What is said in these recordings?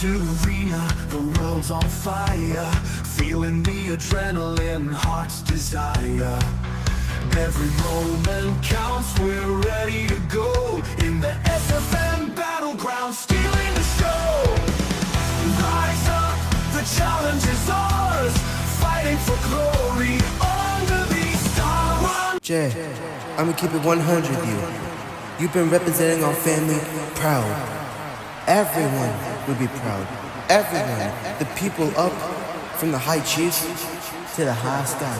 FATU arena, the world's on fire, feeling the adrenaline, heart's desire. Every moment counts, we're ready to go in the SFM battleground, stealing the show. Rise up, the challenge is ours, fighting for glory under these stars. Jay, I'ma keep it 100 with you. You've been representing our family proud. Everyone would be proud. Everyone. The people up from the high chiefs to the high sky.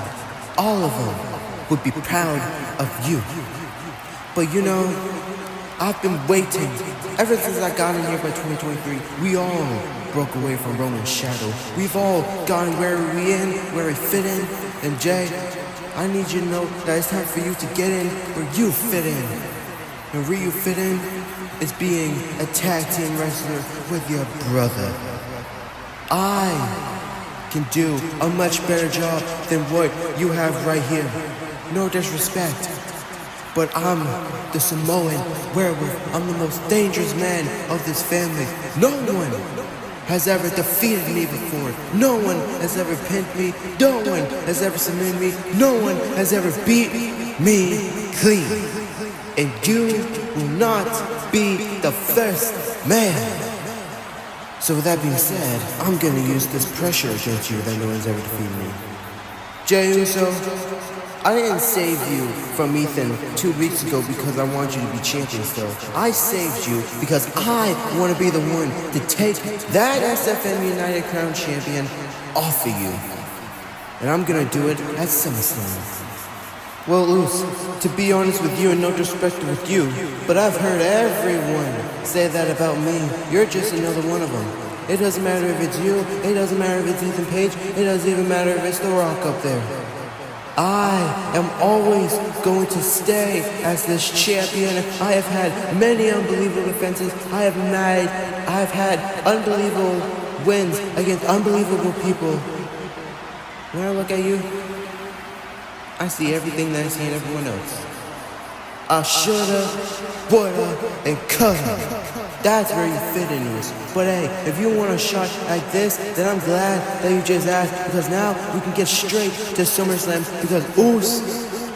All of them would be proud of you. But you know, I've been waiting. Ever since I got in here by 2023, we all broke away from Roman's shadow. We've all gotten where we fit in. And Jay, I need you to know that it's time for you to get in where you fit in. And where you fit in is being a tag team wrestler with your brother. I can do a much better job than what you have right here. No disrespect, but I'm the Samoan werewolf. I'm the most dangerous man of this family. No one has ever defeated me before. No one has ever pinned me. No one has ever submitted me. No one has ever beat me clean. And you will not be the first man. So with that being said, I'm gonna use this pressure against you that no one's ever defeated me. Jey Uso, I didn't save you from Ethan 2 weeks ago because I want you to be champion still. I saved you because I want to be the one to take that SFM United Crown Champion off of you. And I'm gonna do it at SummerSlam. Well, Luce, to be honest with you and no disrespect with you, but I've heard everyone say that about me. You're just another one of them. It doesn't matter if it's you, it doesn't matter if it's Ethan Page, it doesn't even matter if it's The Rock up there. I am always going to stay as this champion. I have had many unbelievable defenses. I have had unbelievable wins against unbelievable people. When I look at you, I see everything that I see in everyone else. I shoulda, woulda, and coulda. That's where you fit in this. But hey, if you want a shot like this, then I'm glad that you just asked, because now we can get straight to SummerSlam, because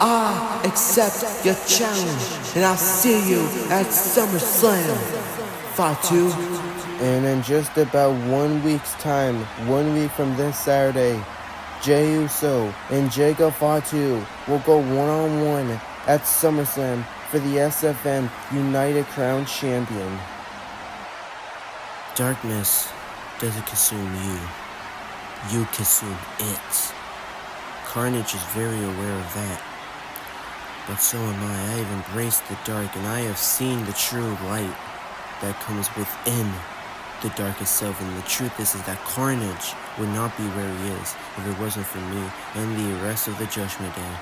I accept your challenge, and I'll see you at SummerSlam. FATU. And in just about 1 week's time, 1 week from this Saturday, Jey Uso and Jacob FATU will go one-on-one at SummerSlam for the SFM United Crown Champion. Darkness doesn't consume you. You consume it. Carnage is very aware of that. But so am I. I have embraced the dark, and I have seen the true light that comes within the dark itself. And the truth is that Carnage would not be where he is if it wasn't for me and the rest of the Judgment Day.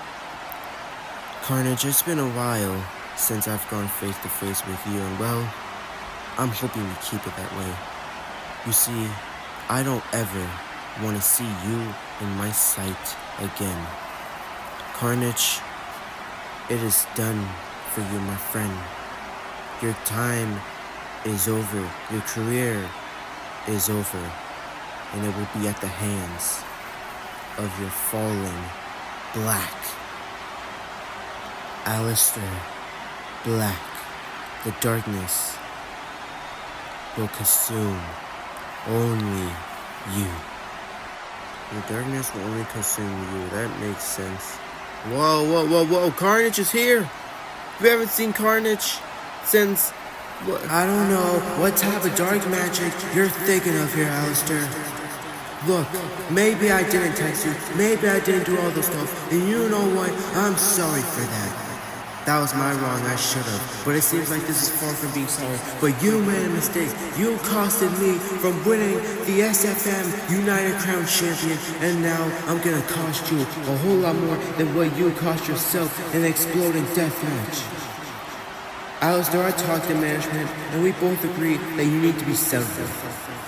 Carnage, it's been a while since I've gone face to face with you, and well, I'm hoping we keep it that way. You see, I don't ever want to see you in my sight again. Carnage, it is done for you, my friend. Your time is over. Your career is over. And it will be at the hands of your fallen Black. Aleister Black. The darkness will consume only you. The darkness will only consume you. That makes sense. Whoa. Carnage is here. We haven't seen Carnage since... What? I don't know what type of dark magic you're thinking of here, Aleister. Look, maybe I didn't text you. Maybe I didn't do all this stuff. And you know what? I'm sorry for that. That was my wrong, I should have. But it seems like this is far from being sorry. But you made a mistake. You costed me from winning the SFM United Crown Champion. And now I'm gonna cost you a whole lot more than what you cost yourself in an exploding death match. Aleister, I talked to management, and we both agree that you need to be settled.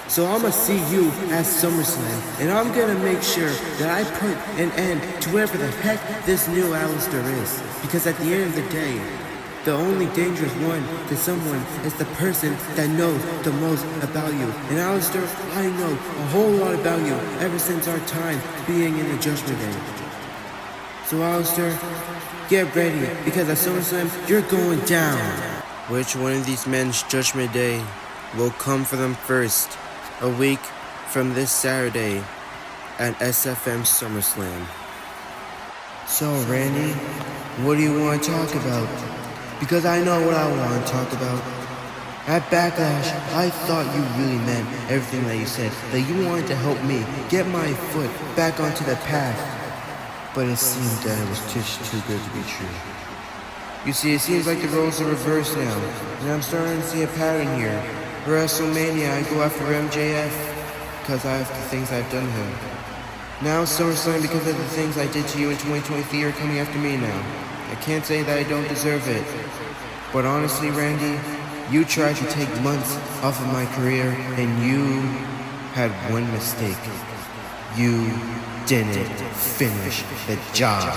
So I'm gonna see you at SummerSlam, and I'm gonna make sure that I put an end to whatever the heck this new Aleister is. Because at the end of the day, the only dangerous one to someone is the person that knows the most about you. And Alistair, I know a whole lot about you ever since our time being in the Judgment Day. So Alistair, get ready, because at SummerSlam, you're going down. Which one of these men's Judgment Day will come for them first? A week from this Saturday at SFM SummerSlam. So Randy, what do you want to talk about? Because I know what I want to talk about. At Backlash, I thought you really meant everything that you said, that you wanted to help me get my foot back onto the path. But it seemed that it was just too good to be true. You see, it seems like the roles are reversed now, and I'm starting to see a pattern here. WrestleMania, I go after MJF, because I have the things I've done to him. Now SummerSlam, because of the things I did to you in 2023, are coming after me now. I can't say that I don't deserve it. But honestly, Randy, you tried to take months off of my career, and you had one mistake. You didn't finish the job.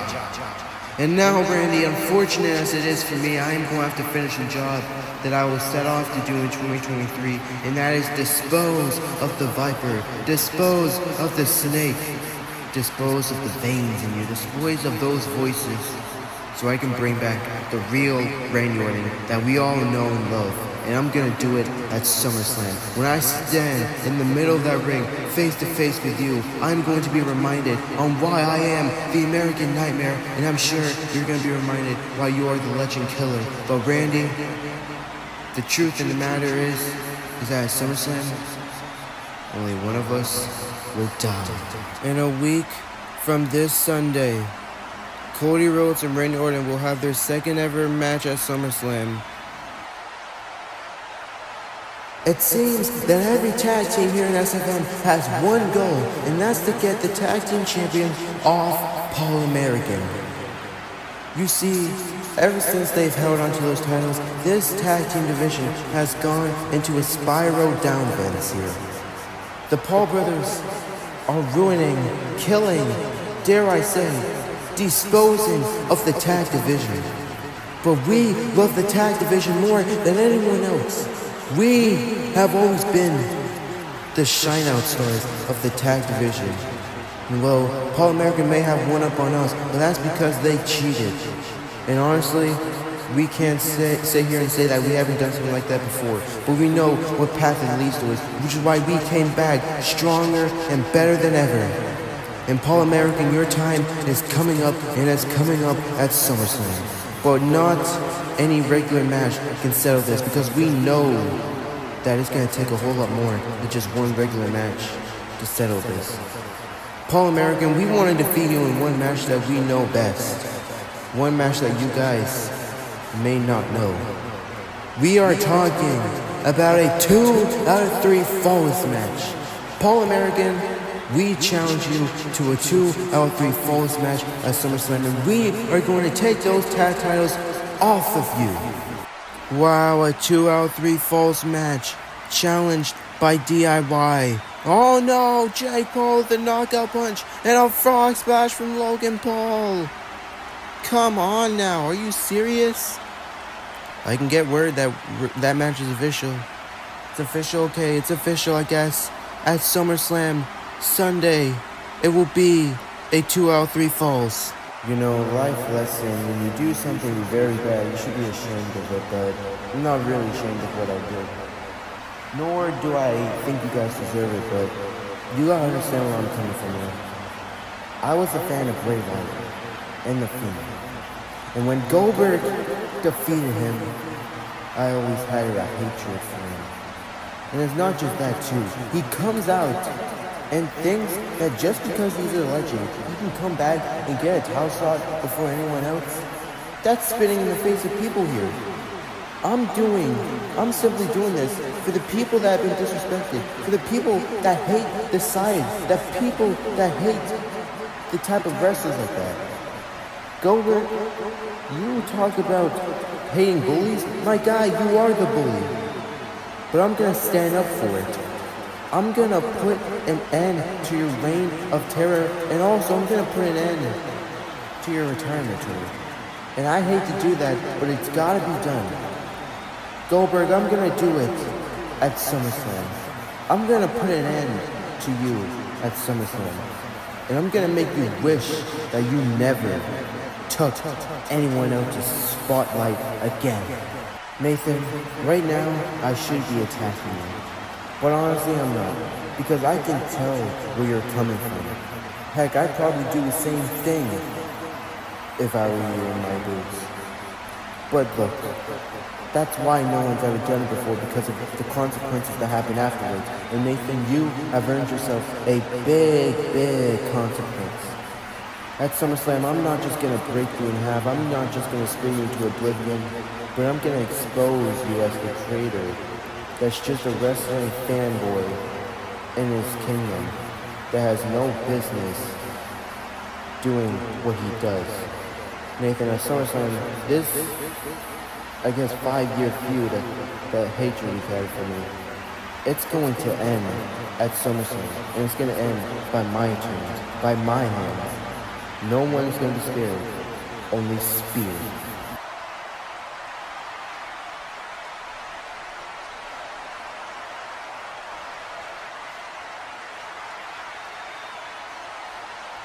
And now, Randy, unfortunate as it is for me, I am going to have to finish the job that I was set off to do in 2023, and that is dispose of the viper, dispose of the snake, dispose of the veins in you, dispose of those voices, so I can bring back the real Randy Orton that we all know and love. And I'm gonna do it at SummerSlam. When I stand in the middle of that ring, face to face with you, I'm going to be reminded on why I am the American Nightmare, and I'm sure you're gonna be reminded why you are the Legend Killer. But Randy, the truth in the matter is that at SummerSlam, only one of us will die. In a week from this Sunday, Cody Rhodes and Randy Orton will have their second ever match at SummerSlam. It seems that every tag team here in SFM has one goal, and that's to get the tag team champion off Paul American. You see, ever since they've held onto those titles, this tag team division has gone into a spiral downwards here. The Paul brothers are ruining, killing, dare I say, disposing of the tag division. But we love the tag division more than anyone else. We have always been the shine-out stars of the tag division. And well, Paul American may have one up on us, but that's because they cheated. And honestly, we can't sit here and say that we haven't done something like that before. But we know what path it leads to us, which is why we came back stronger and better than ever. And Paul American, your time is coming up, and it's coming up at SummerSlam. But not any regular match can settle this, because we know that it's going to take a whole lot more than just one regular match to settle this. Paul American, we want to defeat you in one match that we know best. One match that you guys may not know. We are talking about a 2 out of 3 Falls match. Paul American, we challenge you to a 2 out of 3 Falls match at SummerSlam, and we are going to take those tag titles off of you. Wow, a 2 out of 3 Falls match, challenged by DIY. Oh no, Jake Paul with a knockout punch and a frog splash from Logan Paul. Come on now, are you serious? I can get word that that match is official. It's official, okay, it's official, I guess. At SummerSlam Sunday, it will be a 2 out of 3 Falls. You know, life lesson, when you do something very bad, you should be ashamed of it, but I'm not really ashamed of what I did. Nor do I think you guys deserve it, but you gotta understand where I'm coming from here. I was a fan of Bray Wyatt and The Fiend. And when Goldberg defeated him, I always had a hatred for him. And it's not just that too. He comes out and thinks that just because he's a legend, he can come back and get a title shot before anyone else. That's spitting in the face of people here. I'm simply doing this for the people that have been disrespected, for the people that hate the side, that people that hate the type of wrestlers like that. Goldberg, you talk about hating bullies? My guy, you are the bully. But I'm gonna stand up for it. I'm gonna put an end to your reign of terror, and also I'm gonna put an end to your retirement tour. And I hate to do that, but it's gotta be done. Goldberg, I'm gonna do it at SummerSlam. I'm gonna put an end to you at SummerSlam. And I'm gonna make you wish that you never took anyone else's spotlight again. Nathan, right now, I should be attacking you. But honestly, I'm not. Because I can tell where you're coming from. Heck, I'd probably do the same thing if I were you in my boots. But look, that's why no one's ever done it before, because of the consequences that happen afterwards. And Nathan, you have earned yourself a big, big consequence. At SummerSlam, I'm not just gonna break you in half, I'm not just gonna spin you into oblivion, but I'm gonna expose you as the traitor that's just a wrestling fanboy in his kingdom that has no business doing what he does. Nathan, at SummerSlam, this, I guess, 5-year feud, that hatred you've had for me, it's going to end at SummerSlam, and it's going to end by my terms, by my hands. No one is going to be spared, only speared.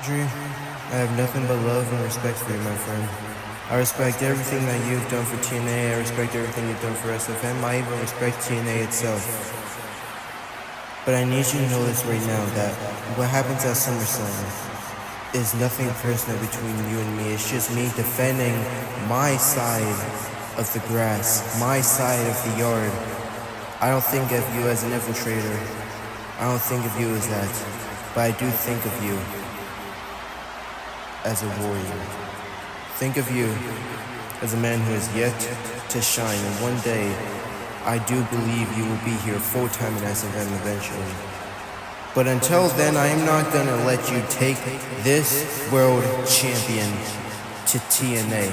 Henry, I have nothing but love and respect for you, my friend. I respect everything that you've done for TNA, I respect everything you've done for SFM, I even respect TNA itself. But I need you to know this right now, that what happens at SummerSlam is nothing personal between you and me. It's just me defending my side of the grass, my side of the yard. I don't think of you as an infiltrator. I don't think of you as that. But I do think of you as a warrior. Think of you as a man who is yet to shine, and one day I do believe you will be here full-time in SFM eventually. But until then, I am not gonna let you take this world champion to TNA.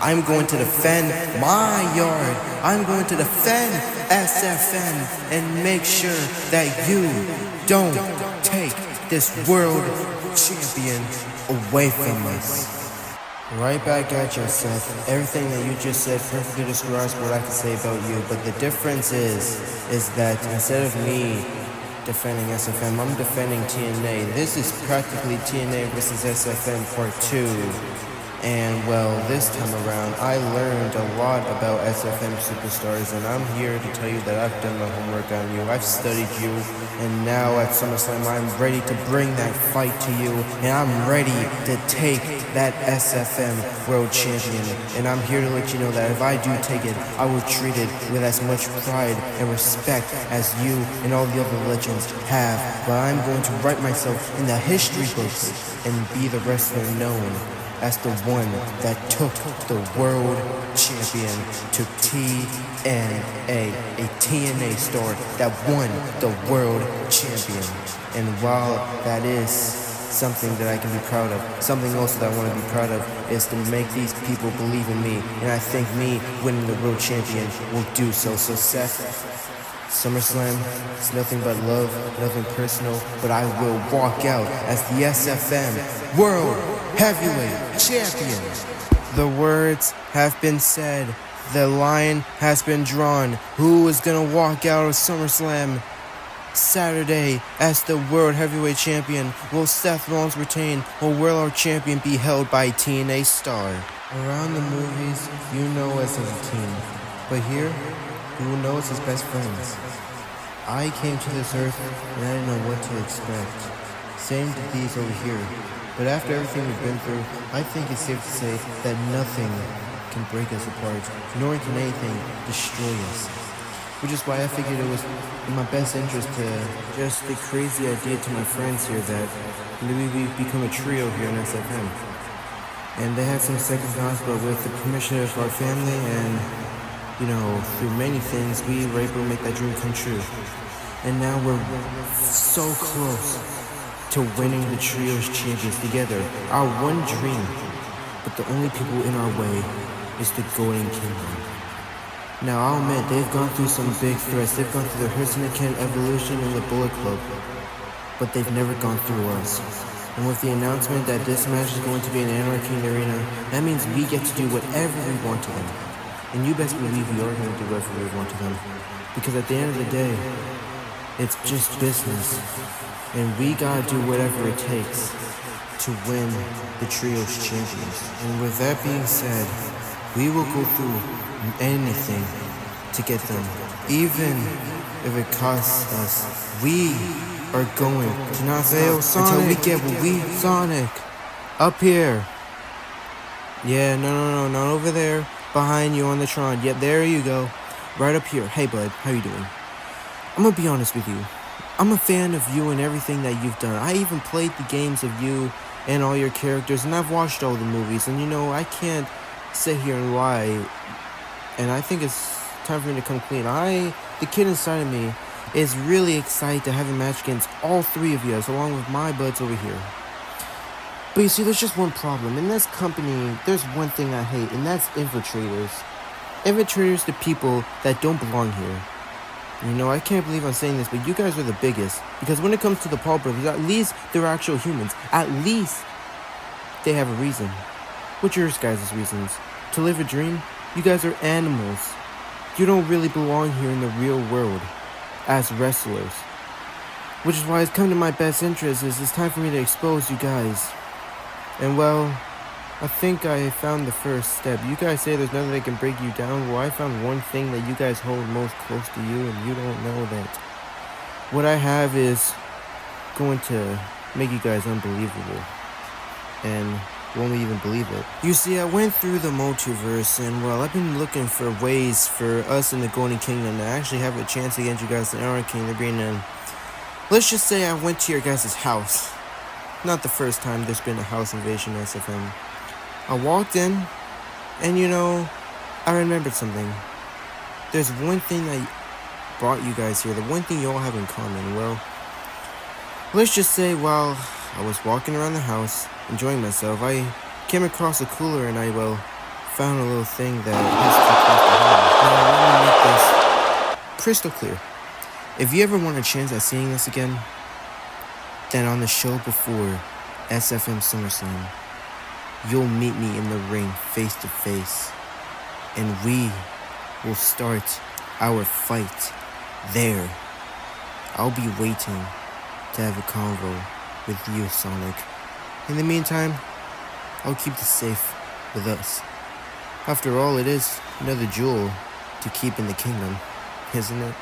I'm going to defend my yard. I'm going to defend SFM and make sure that you don't take this world champion away from us. Right back at you, Seth. Everything that you just said perfectly describes what I can say about you, but the difference is that instead of me defending SFM, I'm defending TNA. This is practically TNA versus SFM Part 2. And well, this time around, I learned a lot about SFM superstars, and I'm here to tell you that I've done my homework on you. I've studied you, and now at SummerSlam, I'm ready to bring that fight to you, and I'm ready to take that SFM World Champion. And I'm here to let you know that if I do take it, I will treat it with as much pride and respect as you and all the other legends have. But I'm going to write myself in the history books and be the wrestler known as the one that took the world champion to TNA, a TNA star that won the world champion. And while that is something that I can be proud of, something also that I want to be proud of is to make these people believe in me. And I think me winning the world champion will do so. So Seth, SummerSlam, it's nothing but love, nothing personal, but I will walk out as the SFM World Heavyweight Champion. The words have been said. The line has been drawn. Who is gonna walk out of SummerSlam Saturday as the World Heavyweight Champion? Will Seth Rollins retain, or will our champion be held by TNA star? Around the movies, you know us as a team, but here, you will know us as best friends. I came to this earth and I didn't know what to expect. Same to these over here. But after everything we've been through, I think it's safe to say that nothing can break us apart, nor can anything destroy us. Which is why I figured it was in my best interest to just the crazy idea to my friends here that maybe we become a trio here in SFM. And they had some second thoughts, but with the permission of our family and, you know, through many things, we were able to make that dream come true. And now we're so close to winning the Trios Champions together. Our one dream, but the only people in our way is the Golden Kingdom. Now, I'll admit, they've gone through some big threats. They've gone through the Hurricane Evolution and the Bullet Club, but they've never gone through us. And with the announcement that this match is going to be an Anarchy in the Arena, that means we get to do whatever we want to them. And you best believe we are going to do whatever we want to them. Because at the end of the day, it's just business. And we gotta do whatever it takes to win the Trios Champions. And with that being said, we will go through anything to get them. Even if it costs us, we are going to not fail until we get what we... Sonic! Up here! Yeah, no, not over there. Behind you on the Tron. Yep, there you go. Right up here. Hey, bud, how you doing? I'm gonna be honest with you. I'm a fan of you and everything that you've done. I even played the games of you and all your characters, and I've watched all the movies, and you know, I can't sit here and lie. And I think it's time for me to come clean. The kid inside of me is really excited to have a match against all three of you guys, along with my buds over here. But you see, there's just one problem. In this company, there's one thing I hate, and that's infiltrators. Infiltrators to people that don't belong here. You know, I can't believe I'm saying this, but you guys are the biggest. Because when it comes to the Paul brothers, at least they're actual humans. At least they have a reason. What's yours guys' reasons? To live a dream? You guys are animals. You don't really belong here in the real world as wrestlers. Which is why it's come to my best interest is it's time for me to expose you guys. And well, I think I found the first step. You guys say there's nothing that can break you down. Well, I found one thing that you guys hold most close to you, and you don't know that. What I have is going to make you guys unbelievable. And won't even believe it. You see, I went through the multiverse, and well, I've been looking for ways for us in the Golden Kingdom to actually have a chance against you guys in Anarchy in the Arena. Let's just say I went to your guys' house. Not the first time there's been a house invasion SFM. I walked in, and you know, I remembered something. There's one thing that brought you guys here, the one thing you all have in common. Well, let's just say while I was walking around the house, enjoying myself, I came across a cooler and I, well, found a little thing that has to be close to home. Now, I want to make this crystal clear. If you ever want a chance at seeing this again, then on the show before SFM SummerSlam, you'll meet me in the ring face to face, and we will start our fight there. I'll be waiting to have a convo with you, Sonic. In the meantime, I'll keep this safe with us. After all, it is another jewel to keep in the kingdom, isn't it?